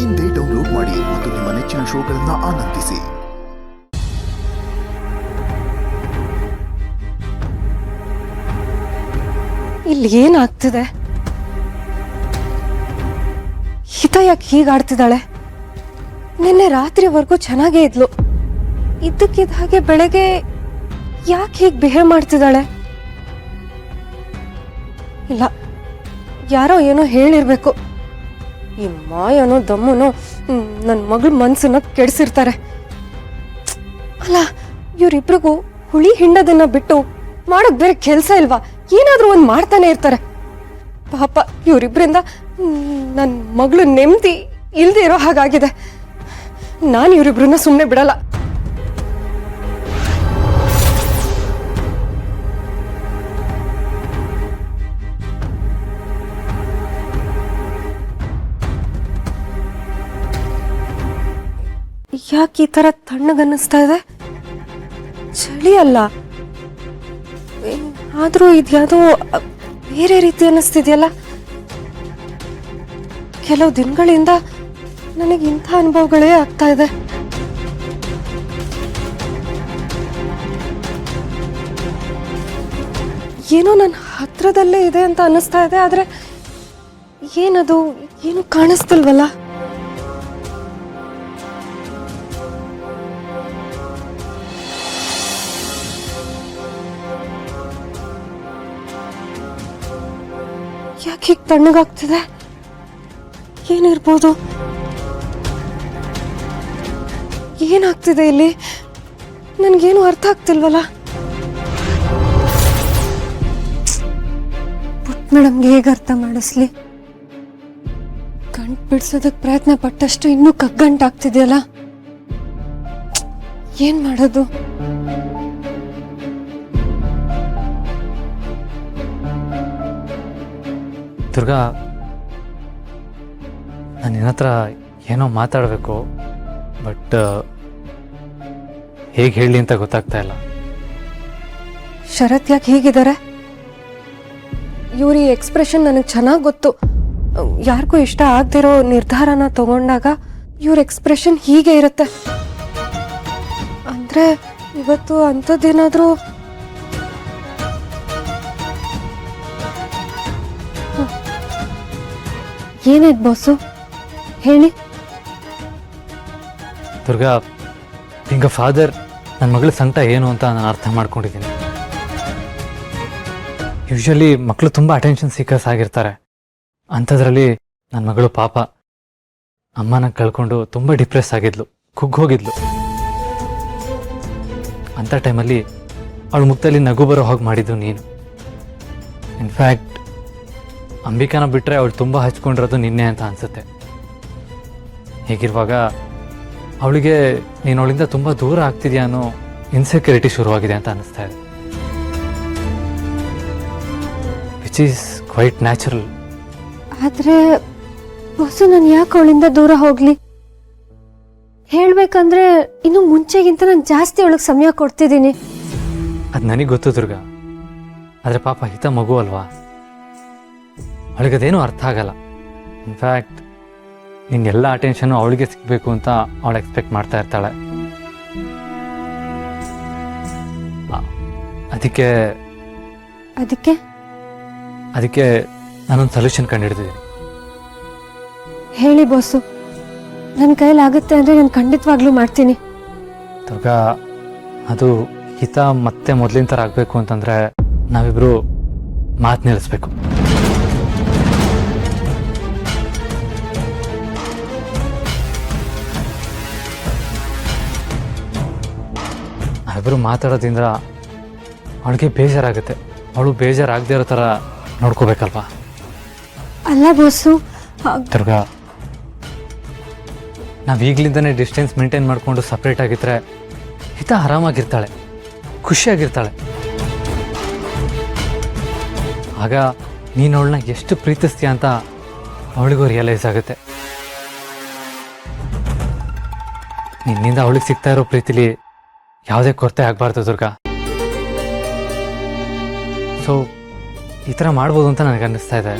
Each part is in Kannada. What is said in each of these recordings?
ಇಂದೇ ಡೌನ್ಲೋಡ್ ಮಾಡಿ ಮತ್ತು ನಿಮ್ಮ ನೆಚ್ಚಿನ ಶೋಗಳನ್ನು ಆನಂದಿಸಿ. ಇಲ್ಲಿ ಏನಾಗ್ತಿದೆ? ಹಿತ ಯಾಕೆ ಹೀಗಾಡ್ತಿದ್ದಾಳೆ? ನಿನ್ನೆ ರಾತ್ರಿವರೆಗೂ ಚೆನ್ನಾಗೇ ಇದ್ಲು. ಇದ್ದಕ್ಕಿದ್ದ ಹಾಗೆ ಬೆಳಗ್ಗೆ ಯಾಕೆ ಹೀಗೆ ಬಿಹೇವ್ ಮಾಡ್ತಿದ್ದಾಳೆ? ಇಲ್ಲ, ಯಾರೋ ಏನೋ ಹೇಳಿರ್ಬೇಕು. ಈ ಮಾಯನೋ ದಮ್ಮನೋ ನನ್ನ ಮಗಳ ಮನ್ಸನ್ನ ಕೆಡಿಸಿರ್ತಾರೆ. ಅಲ್ಲ, ಇವರಿಬ್ರಿಗೂ ಹುಳಿ ಹಿಂಡದನ್ನ ಬಿಟ್ಟು ಮಾಡೋಕ್ ಬೇರೆ ಕೆಲಸ ಇಲ್ವಾ? ಏನಾದ್ರೂ ಒಂದು ಮಾಡ್ತಾನೆ ಇರ್ತಾರೆ. ಪಾಪ ಇವರಿಬ್ರಿಂದ ನನ್ನ ಮಗಳು ನೆಮ್ಮದಿ ಇಲ್ದೇ ಇರೋ ಹಾಗಾಗಿದೆ. ನಾನು ಇವರಿಬ್ರನ್ನ ಸುಮ್ಮನೆ ಬಿಡಲ್ಲ. ಯಾಕೆ ಈ ತರ ತಣ್ಣಗನ್ನಿಸ್ತಾ ಇದೆ? ಚಳಿ ಅಲ್ಲ, ಆದ್ರೂ ಇದ್ಯಾವುದೋ ಬೇರೆ ರೀತಿ ಅನ್ನಿಸ್ತಿದೆಯಲ್ಲ. ಕೆಲವು ದಿನಗಳಿಂದ ನನಗೆ ಇಂಥ ಅನುಭವಗಳೇ ಆಗ್ತಾ ಇದೆ. ಏನೋ ನನ್ನ ಹತ್ರದಲ್ಲೇ ಇದೆ ಅಂತ ಅನ್ನಿಸ್ತಾ ಇದೆ, ಆದ್ರೆ ಏನದು? ಏನು ಕಾಣಿಸ್ತಿಲ್ವಲ್ಲ. ಯಾಕೆ ಹೀಗೆ ತಣ್ಣಗಾಗ್ತಿದೆ? ಏನಿರ್ಬೋದು? ಏನಾಗ್ತಿದೆ ಇಲ್ಲಿ? ನನ್ಗೇನು ಅರ್ಥ ಆಗ್ತಿಲ್ವಲ್ಲ. ಪುಟ್ ಮೇಡಮ್ಗೆ ಹೇಗೆ ಅರ್ಥ ಮಾಡಿಸ್ಲಿ? ಗಂಟು ಬಿಡ್ಸೋದಕ್ಕೆ ಪ್ರಯತ್ನ ಪಟ್ಟಷ್ಟು ಇನ್ನೂ ಕಗ್ಗಂಟಾಗ್ತಿದೆಯಲ್ಲ. ಏನ್ ಮಾಡೋದು? ದುರ್ಗಾ, ನಾನು ನಿನ್ನ ಹತ್ರ ಏನೋ ಮಾತಾಡಬೇಕು, ಬಟ್ ಹೇಗೆ ಹೇಳಿ ಅಂತ ಗೊತ್ತಾಗ್ತಾ ಇಲ್ಲ. ಶರತ್ ಯಾಕೆ ಹೀಗಿದ್ದಾರೆ? ಇವ್ರ ಈ ಎಕ್ಸ್ಪ್ರೆಷನ್ ನನಗೆ ಚೆನ್ನಾಗಿ ಗೊತ್ತು. ಯಾರಿಗೂ ಇಷ್ಟ ಆಗದಿರೋ ನಿರ್ಧಾರನ ತಗೊಂಡಾಗ ಇವ್ರ ಎಕ್ಸ್ಪ್ರೆಷನ್ ಹೀಗೆ ಇರುತ್ತೆ. ಅಂದ್ರೆ ಇವತ್ತು ಅಂಥದ್ದೇನಾದ್ರೂ ಏನಾಯ್ತು ಬಾಸು? ಹೇಳಿ. ದುರ್ಗಾ, ಹಿಂಗ ಫಾದರ್ ನನ್ನ ಮಗಳ ಸಂಕಟ ಏನು ಅಂತ ನಾನು ಅರ್ಥ ಮಾಡ್ಕೊಂಡಿದ್ದೀನಿ. ಯೂಶಲಿ ಮಕ್ಕಳು ತುಂಬ ಅಟೆನ್ಷನ್ ಸೀಕರ್ಸ್ ಆಗಿರ್ತಾರೆ. ಅಂಥದ್ರಲ್ಲಿ ನನ್ನ ಮಗಳು ಪಾಪ ಅಮ್ಮನ ಕಳ್ಕೊಂಡು ತುಂಬ ಡಿಪ್ರೆಸ್ ಆಗಿದ್ಲು, ಕುಗ್ಗೋಗಿದ್ಲು. ಅಂಥ ಟೈಮಲ್ಲಿ ಅವಳ ಮುಖದಲ್ಲಿ ನಗು ಬರೋ ಹಾಗೆ ಮಾಡಿದ್ದು ನೀನು. ಇನ್ಫ್ಯಾಕ್ಟ್ ಅಂಬಿಕಾನ ಬಿಟ್ಟರೆ ಅವಳು ತುಂಬ ಹಚ್ಕೊಂಡಿರೋದು ನಿನ್ನೆ ಅಂತ ಅನಿಸುತ್ತೆ. ಹೀಗಿರುವಾಗ ಅವಳಿಗೆ ನೀನು ಅವಳಿಂದ ತುಂಬ ದೂರ ಆಗ್ತಿದ್ಯಾ ಅನ್ನೋ ಇನ್ಸೆಕ್ಯೂರಿಟಿ ಶುರುವಾಗಿದೆ ಅಂತ ಅನ್ನಿಸ್ತಾ ಇದೆ, ವಿಚ್ ಈಸ್ ಕ್ವೈಟ್ ನ್ಯಾಚುರಲ್. ಆದ್ರೆ ಬಾಸು, ನಾನು ಯಾಕೆ ಅವಳಿಂದ ದೂರ ಹೋಗ್ಲಿ? ಹೇಳ್ಬೇಕಂದ್ರೆ ಇನ್ನು ಮುಂಚೆಗಿಂತ ನಾನು ಜಾಸ್ತಿ ಅವಳಿಗೆ ಸಮಯ ಕೊಡ್ತಿದ್ದೀನಿ. ಅದು ನನಗೆ ಗೊತ್ತು ದುರ್ಗಾ, ಆದರೆ ಪಾಪ ಹಿತ ಮಗು ಅಲ್ವಾ, ಅವಳಿಗದೇನೂ ಅರ್ಥ ಆಗಲ್ಲ. ಇನ್ಫ್ಯಾಕ್ಟ್ ನಿನ್ನೆಲ್ಲ ಅಟೆನ್ಷನ್ನು ಅವಳಿಗೆ ಸಿಗಬೇಕು ಅಂತ ಅವಳು ಎಕ್ಸ್ಪೆಕ್ಟ್ ಮಾಡ್ತಾ ಇರ್ತಾಳೆ. ಅದಕ್ಕೆ ಅದಕ್ಕೆ ಅದಕ್ಕೆ ನಾನೊಂದು ಸೊಲ್ಯೂಷನ್ ಕಂಡುಹಿಡಿದಿದ್ದೀನಿ. ಹೇಳಿ ಬಾಸು, ನನ್ನ ಕೈಲಾಗುತ್ತೆ ಅಂದರೆ ನಾನು ಖಂಡಿತವಾಗ್ಲೂ ಮಾಡ್ತೀನಿ. ದುರ್ಗಾ, ಅದು ಹಿತ ಮತ್ತೆ ಮೊದಲಿನ ಥರ ಆಗಬೇಕು ಅಂತಂದರೆ ನಾವಿಬ್ಬರು ಮಾತು ನಿಲ್ಲಿಸ್ಬೇಕು. ನಾವಿಬ್ಬರು ಮಾತಾಡೋದ್ರಿಂದ ಅವಳಿಗೆ ಬೇಜಾರಾಗುತ್ತೆ. ಅವಳು ಬೇಜಾರಾಗದೇ ಇರೋ ಥರ ನೋಡ್ಕೋಬೇಕಲ್ವಾ? ಅಲ್ಲ ಬಾಸು, ದುರ್ಗಾ, ನಾವು ಈಗಲಿಂದನೇ ಡಿಸ್ಟೆನ್ಸ್ ಮೇಂಟೈನ್ ಮಾಡಿಕೊಂಡು ಸಪ್ರೇಟ್ ಆಗಿದ್ರೆ ಹಿತ ಆರಾಮಾಗಿರ್ತಾಳೆ, ಖುಷಿಯಾಗಿರ್ತಾಳೆ. ಆಗ ನೀನು ಅವಳನ್ನ ಎಷ್ಟು ಪ್ರೀತಿಸ್ತೀಯ ಅಂತ ಅವಳಿಗೂ ರಿಯಲೈಸ್ ಆಗುತ್ತೆ. ನಿನ್ನಿಂದ ಅವಳಿಗೆ ಸಿಗ್ತಾ ಇರೋ ಪ್ರೀತಿಲಿ ಯಾವುದೇ ಕೊರತೆ ಆಗಬಾರ್ದು ದುರ್ಗಾ. ಸೊ ಈ ಥರ ಮಾಡ್ಬೋದು ಅಂತ ನನಗೆ ಅನ್ನಿಸ್ತಾ ಇದೆ.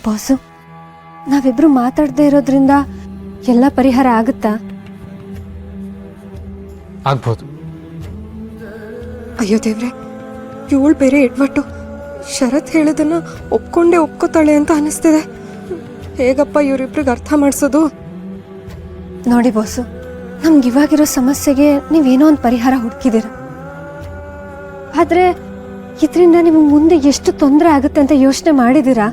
ಬಾಸು, ನಾವಿಬ್ರು ಮಾತಾಡದೇ ಇರೋದ್ರಿಂದ ಎಲ್ಲ ಪರಿಹಾರ ಆಗುತ್ತಾ? ಆಗ್ಬೋದು. ಅಯ್ಯೋ ದೇವ್ರೆ, ಇವಳು ಬೇರೆ ಎಡ್ವಟ್ಟು ಶರತ್ ಹೇಳಿದನ್ನ ಒಪ್ಕೊಂಡೇ ಒಪ್ಕೋತಾಳೆ ಅಂತ ಅನಿಸ್ತಿದೆ. ಹೇಗಪ್ಪ ಇವರಿಬ್ರಿಗೆ ಅರ್ಥ ಮಾಡಿಸೋದು? ನೋಡಿ ಬಾಸು, ನಮ್ಗೆ ಇವಾಗಿರೋ ಸಮಸ್ಯೆಗೆ ನೀವೇನೋ ಒಂದು ಪರಿಹಾರ ಹುಡುಕಿದ್ದೀರ. ಆದ್ರೆ ಇದರಿಂದ ನಿಮಗೆ ಮುಂದೆ ಎಷ್ಟು ತೊಂದರೆ ಆಗುತ್ತೆ ಅಂತ ಯೋಚನೆ ಮಾಡಿದ್ದೀರಾ?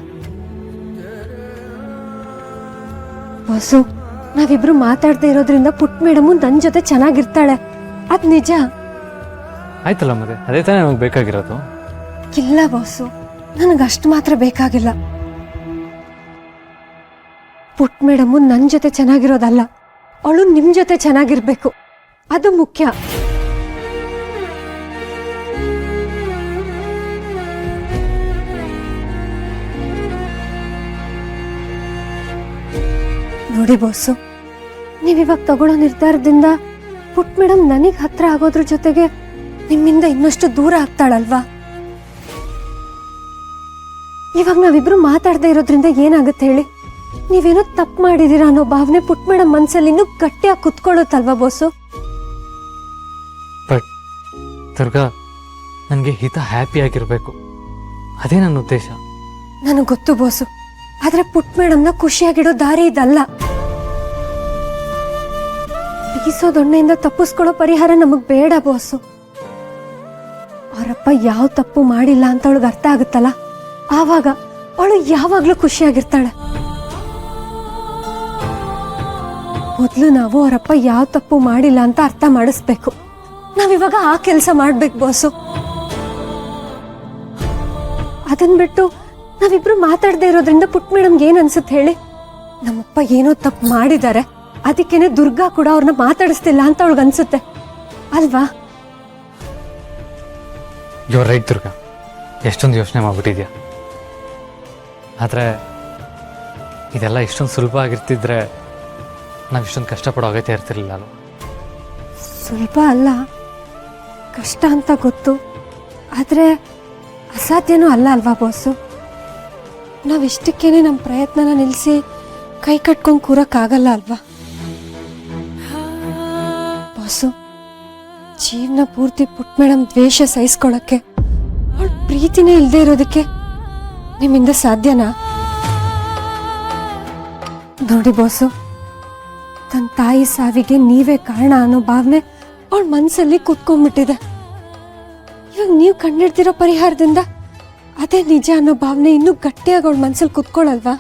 ಬಾಸು, ನಾವಿಬ್ರು ಮಾತಾಡದೇ ಇರೋದ್ರಿಂದ ಪುಟ್ ಮೇಡಮು ನನ್ನ ಜೊತೆ ಚೆನ್ನಾಗಿರ್ತಾಳೆ, ಅದ್ ನಿಜ. ಆಯ್ತಲ್ಲ ಮತ್ತೆ, ಅದೇ ತಾನೇ ನಮಗೆ ಬೇಕಾಗಿರೋದು. ಇಲ್ಲ ಬಾಸು, ನನಗಷ್ಟು ಮಾತ್ರ ಬೇಕಾಗಿಲ್ಲ. ಪುಟ್ ಮೇಡಮು ನನ್ನ ಜೊತೆ ಚೆನ್ನಾಗಿರೋದಲ್ಲ, ಅವಳು ನಿಮ್ ಜೊತೆ ಚೆನ್ನಾಗಿರ್ಬೇಕು, ಅದು ಮುಖ್ಯ. ನೋಡಿ ಬಾಸು, ನೀವಿವಾಗ ತಗೊಳ್ಳೋ ನಿರ್ಧಾರದಿಂದ ಪುಟ್ ಮೇಡಮ್ ನನಗೆ ಹತ್ರ ಆಗೋದ್ರ ಜೊತೆಗೆ ನಿಮ್ಮಿಂದ ಇನ್ನಷ್ಟು ದೂರ ಆಗ್ತಾಳಲ್ವಾ? ಇವಾಗ ನಾವಿಬ್ರು ಮಾತಾಡದೇ ಇರೋದ್ರಿಂದ ಏನಾಗುತ್ತೆ ಹೇಳಿ? ನೀವೇನೋ ತಪ್ಪು ಮಾಡಿದೀರಾ ಅನ್ನೋ ಭಾವನೆ ಪುಟ್ ಮೇಡಮ್ ಮನ್ಸಲ್ಲಿ ಇನ್ನೂ ಗಟ್ಟಿಯಾಗಿ ಕುತ್ಕೊಳ್ಳುತ್ತಲ್ವಾ ಬಾಸು? ಬಟ್ ದುರ್ಗಾ, ನನಗೆ ಹಿತ ಹ್ಯಾಪಿ ಆಗಿರ್ಬೇಕು, ಅದೇ ನನ್ನ ಉದ್ದೇಶ. ನನಗೆ ಗೊತ್ತು ಬಾಸು, ಆದ್ರೆ ಪುಟ್ ಮೇಡಮ್ನ ಖುಷಿಯಾಗಿಡೋ ದಾರಿ ಇದಲ್ಲ. ಬೀಸೋ ದೊಣ್ಣೆಯಿಂದ ತಪ್ಪಿಸ್ಕೊಳ್ಳೋ ಪರಿಹಾರ ನಮಗ್ ಬೇಡ ಬಾಸು. ಅವರಪ್ಪ ಯಾವ ತಪ್ಪು ಮಾಡಿಲ್ಲ ಅಂತ ಅವಳಿಗೆ ಅರ್ಥ ಆಗುತ್ತಲ್ಲ, ಆವಾಗ ಅವಳು ಯಾವಾಗ್ಲೂ ಖುಷಿಯಾಗಿರ್ತಾಳೆ. ಮೊದ್ಲು ನಾವು ಅವರಪ್ಪ ಯಾವ ತಪ್ಪು ಮಾಡಿಲ್ಲ ಅಂತ ಅರ್ಥ ಮಾಡಿಸ್ಬೇಕು. ನಾವಿವಾಗ ಆ ಕೆಲಸ ಮಾಡ್ಬೇಕು ಬಾಸು. ಅದನ್ ಬಿಟ್ಟು ನಾವಿಬ್ರು ಮಾತಾಡದೇ ಇರೋದ್ರಿಂದ ಪುಟ್ ಮೇಡಮ್ಗೆ ಏನ್ ಅನ್ಸುತ್ತೆ ಹೇಳಿ? ನಮ್ಮಪ್ಪ ಏನೋ ತಪ್ಪು ಮಾಡಿದ್ದಾರೆ, ಅದಕ್ಕೇನೆ ದುರ್ಗಾ ಕೂಡ ಅವ್ರನ್ನ ಮಾತಾಡಿಸ್ತಿಲ್ಲ ಅಂತ ಅವಳಿಗೆ ಅನ್ಸುತ್ತೆ ಅಲ್ವಾ? ಯು ರೈಟ್ ದುರ್ಗಾ, ಎಷ್ಟೊಂದು ಯೋಚನೆ ಮಾಡ್ಬಿಟ್ಟಿದ್ಯಾ. ಆದರೆ ಇದೆಲ್ಲ ಇಷ್ಟೊಂದು ಸುಲಭ ಆಗಿರ್ತಿದ್ರೆ ನಾವು ಇಷ್ಟೊಂದು ಕಷ್ಟಪಡೋ ಅಗತ್ಯ ಇರ್ತಿರ್ಲಿಲ್ಲ ಅಲ್ವ? ಸುಲಭ ಅಲ್ಲ, ಕಷ್ಟ ಅಂತ ಗೊತ್ತು, ಆದರೆ ಅಸಾಧ್ಯನೂ ಅಲ್ಲ ಅಲ್ವಾ ಬಾಸು? ನಾವಿಷ್ಟಕ್ಕೇನೆ ನಮ್ಮ ಪ್ರಯತ್ನನ ನಿಲ್ಲಿಸಿ ಕೈ ಕಟ್ಕೊಂಡು ಕೂರಕ್ಕಾಗಲ್ಲ ಅಲ್ವಾ ಬಾಸು? ಜೀವನ ಪೂರ್ತಿ ಪುಟ್ ಮೇಡಮ್ ದ್ವೇಷ ಸಹಿಸ್ಕೊಳಕ್ಕೆ, ಅವಳ ಪ್ರೀತಿನೇ ಇಲ್ಲದೆ ಇರೋದಕ್ಕೆ ನಿಮ್ಮಿಂದ ಸಾಧ್ಯನಾ? ನೋಡಿ ಬಾಸು, ತನ್ನ ತಾಯಿ ಸಾವಿಗೆ ನೀವೇ ಕಾರಣ ಅನ್ನೋ ಭಾವನೆ ಅವಳ ಮನಸ್ಸಲ್ಲಿ ಕುತ್ಕೊಂಡ್ಬಿಟ್ಟಿದೆ. ಇವಾಗ ನೀವು ಕಂಡಿಡ್ತಿರೋ ಪರಿಹಾರದಿಂದ ಅದೇ ನಿಜ ಅನ್ನೋ ಭಾವನೆ ಇನ್ನೂ ಗಟ್ಟಿಯಾಗಿ ಅವಳ ಮನಸ್ಸಲ್ಲಿ ಕುತ್ಕೊಳ್ಳಲ್ವಾ?